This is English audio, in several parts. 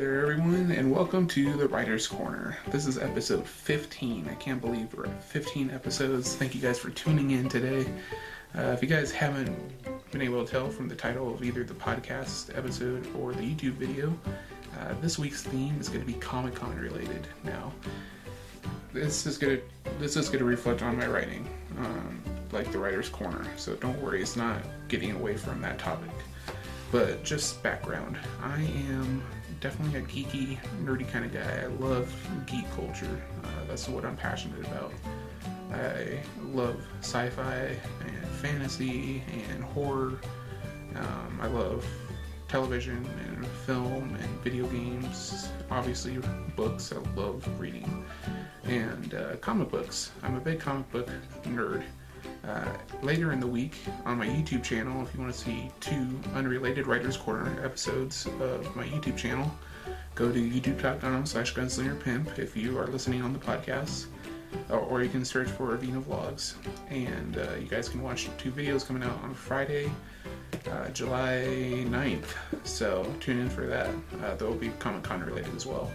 there everyone, and welcome to the Writer's Corner. This is episode 15. I can't believe we're at 15 episodes. Thank you guys for tuning in today. If you guys haven't been able to tell from the title of either the podcast episode or the YouTube video, this week's theme is going to be Comic-Con related. Now, this is going to reflect on my writing, like the Writer's Corner, so don't worry, it's not getting away from that topic. But just background, I am definitely a geeky, nerdy kind of guy. I love geek culture. That's what I'm passionate about. I love sci-fi and fantasy and horror. I love television and film and video games. Obviously books, I love reading. And comic books. I'm a big comic book nerd. Later in the week on my YouTube channel, if you want to see 2 unrelated Writer's Corner episodes of my YouTube channel, go to youtube.com/GunslingerPimp if you are listening on the podcast, or you can search for Avina Vlogs, and you guys can watch 2 videos coming out on Friday, July 9th, so tune in for that. They'll be Comic-Con related as well.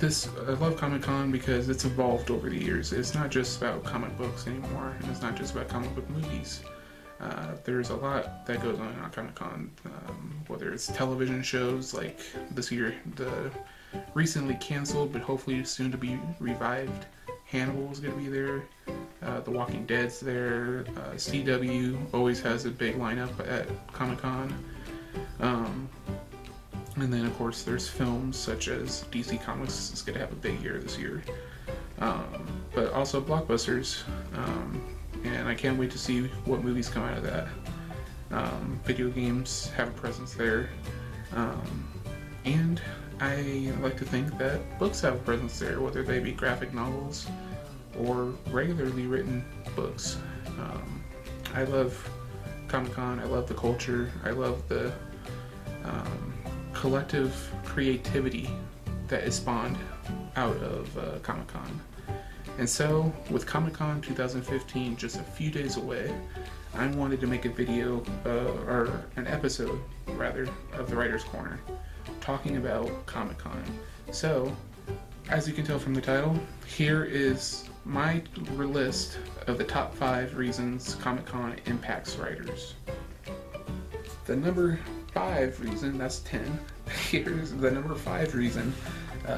I love Comic-Con because it's evolved over the years. It's not just about comic books anymore, and it's not just about comic book movies. There's a lot that goes on Comic-Con, whether it's television shows like this year, the recently canceled but hopefully soon to be revived Hannibal is going to be there, The Walking Dead's there, CW always has a big lineup at Comic-Con. And then, of course, there's films such as DC Comics is going to have a big year this year. But also blockbusters. And I can't wait to see what movies come out of that. Video games have a presence there. And I like to think that books have a presence there, whether they be graphic novels or regularly written books. I love Comic-Con. I love the culture. I love the collective creativity that is spawned out of Comic-Con. And so, with Comic-Con 2015 just a few days away, I wanted to make a video, or an episode, rather, of the Writer's Corner, talking about Comic-Con. So, as you can tell from the title, here is my list of the top 5 reasons Comic-Con impacts writers. The number 5 reason, that's 10. Here's the number 5 reason,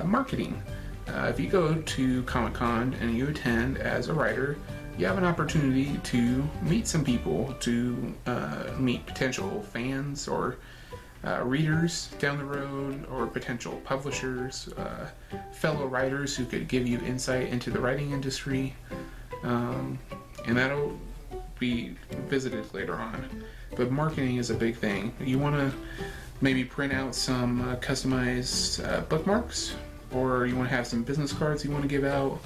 marketing. If you go to Comic-Con and you attend as a writer, you have an opportunity to meet some people, to meet potential fans or readers down the road, or potential publishers, fellow writers who could give you insight into the writing industry, and that'll be visited later on. But marketing is a big thing. You want to maybe print out some customized bookmarks, or you want to have some business cards you want to give out,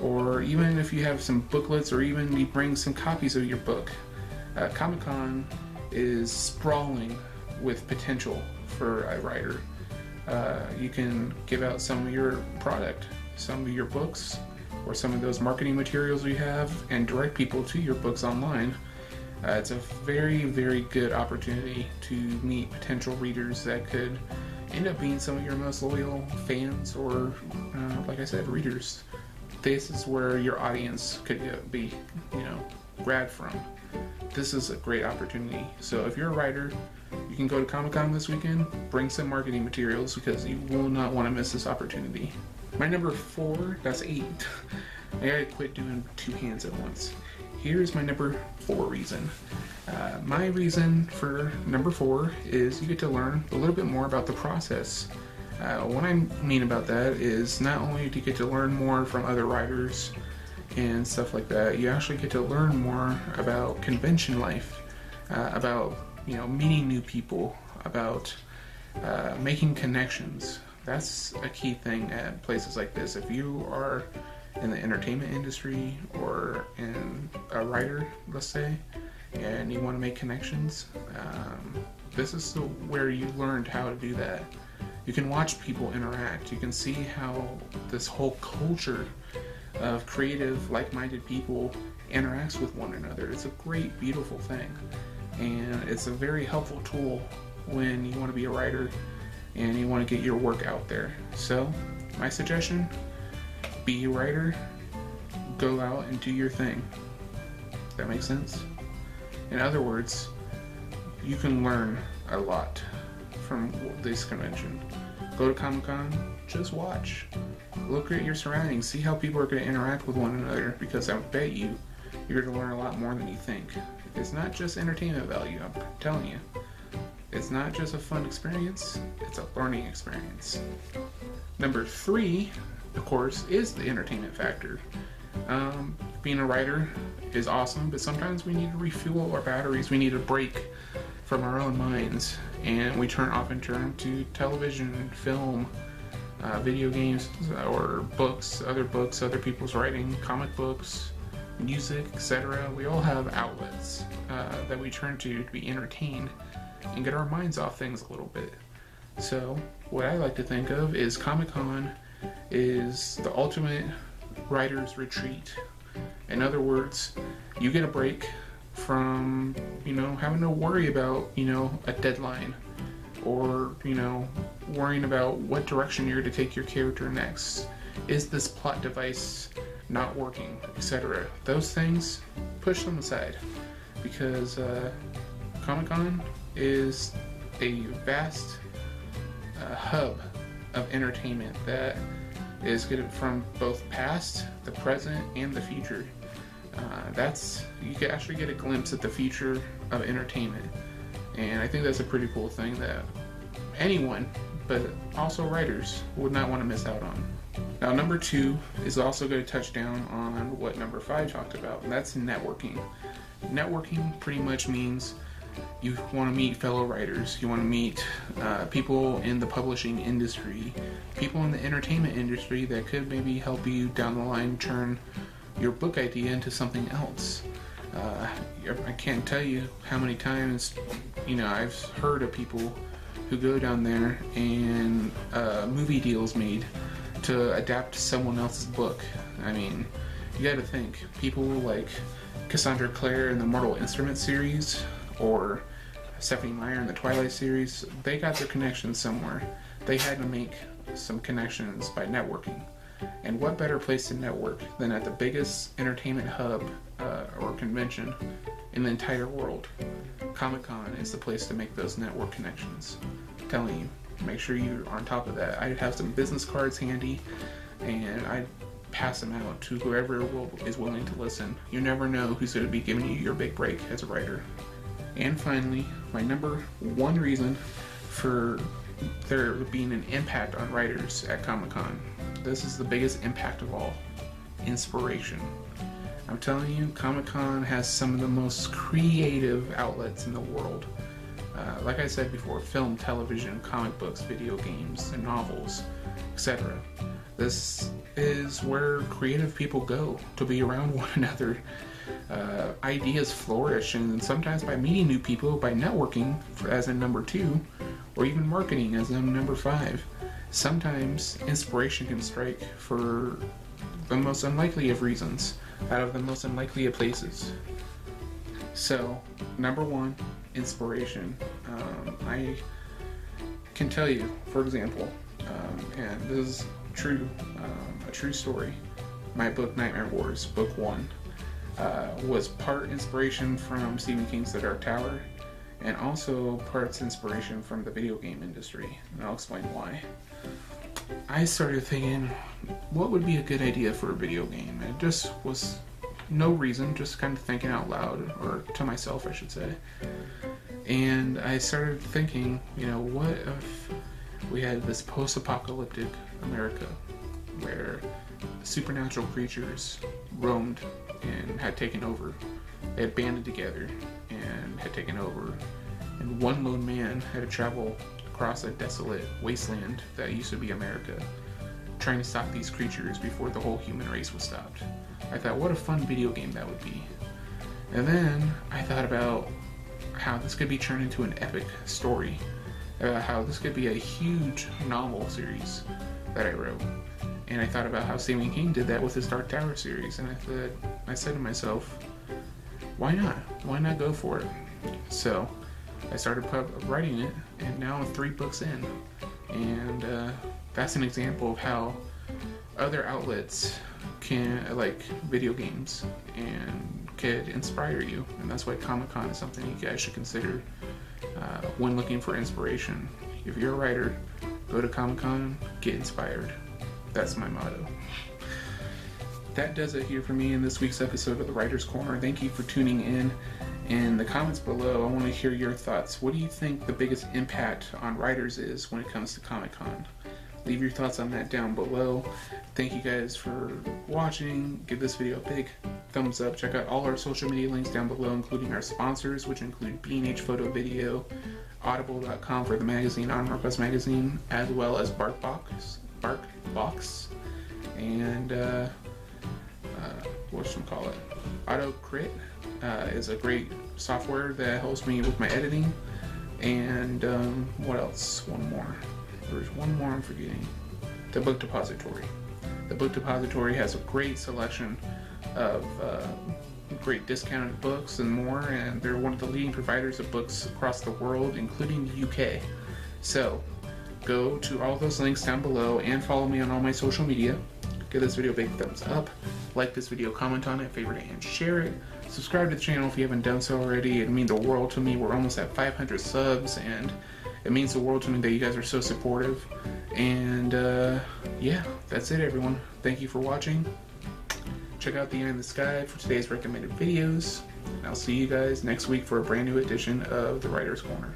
or even if you have some booklets, or even you bring some copies of your book. Comic-Con is sprawling with potential for a writer. You can give out some of your product, some of your books, or some of those marketing materials you have, and direct people to your books online. It's a very, very good opportunity to meet potential readers that could end up being some of your most loyal fans, or, like I said, readers. This is where your audience could be, grabbed from. This is a great opportunity. So if you're a writer, you can go to Comic-Con this weekend, bring some marketing materials, because you will not want to miss this opportunity. My number 4, that's 8. I gotta quit doing 2 hands at once. Here's my number 4 reason. My reason for number 4 is you get to learn a little bit more about the process. What I mean about that is not only do you get to learn more from other writers and stuff like that, you actually get to learn more about convention life, about meeting new people, about making connections. That's a key thing at places like this. If you are in the entertainment industry or in a writer, let's say, and you want to make connections, this is where you learned how to do that. You can watch people interact. You can see how this whole culture of creative, like-minded people interacts with one another. It's a great, beautiful thing, and it's a very helpful tool when you want to be a writer and you want to get your work out there. So my suggestion, be a writer, go out and do your thing. That makes sense? In other words, you can learn a lot from this convention. Go to Comic-Con, just watch. Look at your surroundings, see how people are going to interact with one another, because I bet you, you're going to learn a lot more than you think. It's not just entertainment value, I'm telling you. It's not just a fun experience, it's a learning experience. Number 3, of course, is the entertainment factor. Being a writer is awesome, but sometimes we need to refuel our batteries. We need a break from our own minds, and we often turn to television, film, video games, or books, other people's writing, comic books, music, etc. We all have outlets that we turn to be entertained and get our minds off things a little bit. So what I like to think of is Comic-Con is the ultimate writer's retreat. In other words, you get a break from, having to worry about, a deadline, or, worrying about what direction you're to take your character next. Is this plot device not working, etc. Those things, push them aside, because Comic-Con is a vast hub of entertainment that is good from both past, the present, and the future. You can actually get a glimpse at the future of entertainment, and I think that's a pretty cool thing that anyone, but also writers, would not want to miss out on. Now, number 2 is also going to touch down on what number 5 talked about, and that's networking. Networking pretty much means you want to meet fellow writers, you want to meet people in the publishing industry, people in the entertainment industry that could maybe help you down the line turn your book idea into something else. I can't tell you how many times, I've heard of people who go down there and movie deals made to adapt someone else's book. I mean, you gotta think, people like Cassandra Clare in the Mortal Instruments series, or Stephanie Meyer in the Twilight series, they got their connections somewhere. They had to make some connections by networking. And what better place to network than at the biggest entertainment hub or convention in the entire world? Comic-Con is the place to make those network connections. I'm telling you, make sure you're on top of that. I'd have some business cards handy, and I'd pass them out to whoever is willing to listen. You never know who's going to be giving you your big break as a writer. And finally, my number 1 reason for there being an impact on writers at Comic-Con. This is the biggest impact of all. Inspiration. I'm telling you, Comic-Con has some of the most creative outlets in the world. Like I said before, film, television, comic books, video games, and novels, etc. This is where creative people go to be around one another. Ideas flourish, and sometimes by meeting new people, by networking, as in number 2, or even marketing, as in number 5. Sometimes inspiration can strike for the most unlikely of reasons, out of the most unlikely of places. So, number 1, inspiration. I can tell you, for example, and this is true, a true story. My book, Nightmare Wars, book 1, was part inspiration from Stephen King's The Dark Tower, and also parts inspiration from the video game industry, and I'll explain why. I started thinking, what would be a good idea for a video game? It just was no reason, just kind of thinking out loud, or to myself, I should say. And I started thinking, what if we had this post-apocalyptic America where supernatural creatures roamed and had taken over. They had banded together and had taken over, and one lone man had to travel across a desolate wasteland that used to be America, trying to stop these creatures before the whole human race was stopped. I thought, what a fun video game that would be. And then I thought about how this could be turned into an epic story, how this could be a huge novel series that I wrote. And I thought about how Stephen King did that with his Dark Tower series, and I said to myself, why not? Why not go for it? So I started writing it, and now I'm 3 books in. And that's an example of how other outlets can, like video games, and could inspire you. And that's why Comic-Con is something you guys should consider when looking for inspiration. If you're a writer, go to Comic-Con, get inspired. That's my motto. That does it here for me in this week's episode of the Writer's Corner. Thank you for tuning in. In the comments below, I want to hear your thoughts. What do you think the biggest impact on writers is when it comes to Comic-Con? Leave your thoughts on that down below. Thank you guys for watching. Give this video a big thumbs up. Check out all our social media links down below, including our sponsors, which include B&H Photo Video, Audible.com for the magazine, ONREQUEST magazine, as well as BarkBox, and whatchamacallit, AutoCrit is a great software that helps me with my editing. And what else? One more. There's one more I'm forgetting. The Book Depository. The Book Depository has a great selection of great discounted books and more, and they're one of the leading providers of books across the world, including the UK. So go to all those links down below and follow me on all my social media. Give this video a big thumbs up, like this video, comment on it, favorite it, and share it. Subscribe to the channel if you haven't done so already. It means the world to me. We're almost at 500 subs, and it means the world to me that you guys are so supportive. And yeah, that's it, everyone. Thank you for watching. Check out the Eye in the Sky for today's recommended videos. And I'll see you guys next week for a brand new edition of the Writer's Corner.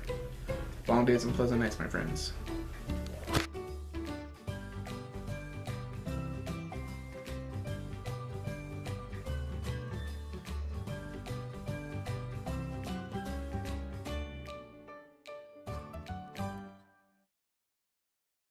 Long days and pleasant nights, my friends.